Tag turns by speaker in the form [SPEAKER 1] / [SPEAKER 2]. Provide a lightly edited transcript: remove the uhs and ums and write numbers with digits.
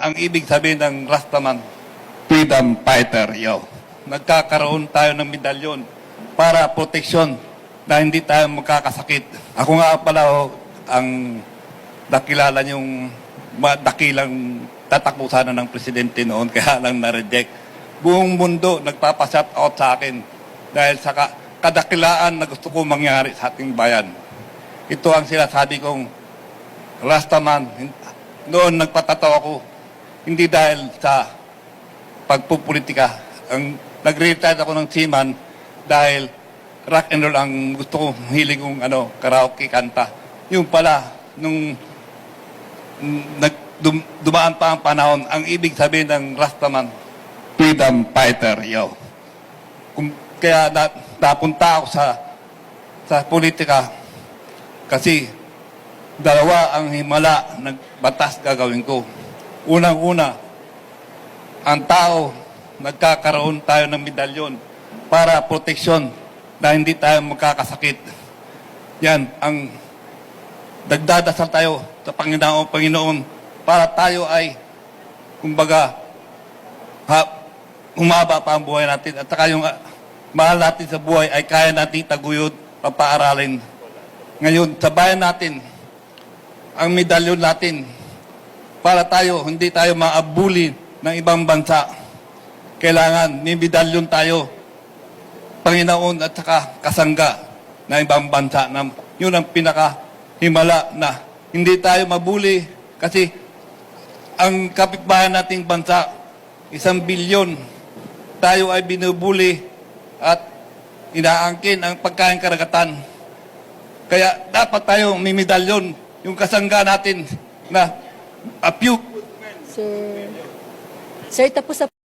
[SPEAKER 1] ang ibig sabihin ng Rastaman, freedom fighter, yo. Nagkakaroon tayo ng medalyon para proteksyon na hindi tayo magkakasakit. Ako nga pala ang nakilala niyong dakilang tatakbo sana ng presidente noon, kaya lang na-reject. Buong mundo nagpapa-shout out sa akin dahil sa kadakilaan na gusto ko mangyari sa ating bayan. Ito ang sinasabi kong Rastaman. Noon nagpatatawa ako, hindi dahil sa pagpupolitika. Nag-retire ako ng seaman dahil rock and roll ang gusto ko, hiling kong karaoke kanta. Yung pala, nung dumaan pa ang panahon, ang ibig sabihin ng Rastaman, freedom fighter, yo. Kaya napunta ako sa politika kasi dalawa ang himala ng batas gagawin ko. Unang-una, ang tao, nagkakaroon tayo ng medalyon para proteksyon na hindi tayo magkakasakit. Yan, ang nagdadasal tayo sa Panginoon para tayo ay, kumbaga, humaba pa ang buhay natin at saka yung mahal natin sa buhay ay kaya natin taguyod, papaaralin. Ngayon, sa bayan natin, ang medalyon natin para tayo, hindi tayo maabuli ng ibang bansa. Kailangan may medalyon tayo, Panginoon at saka kasangga ng ibang bansa. Yun ang pinakahimala na hindi tayo mabuli kasi ang kapitbahay nating bansa, 1 bilyon, tayo ay binubuli at inaangkin ang pagkain karagatan. Kaya dapat tayo may medalyon, yung kasangga natin na a few.
[SPEAKER 2] Sir, tapos sa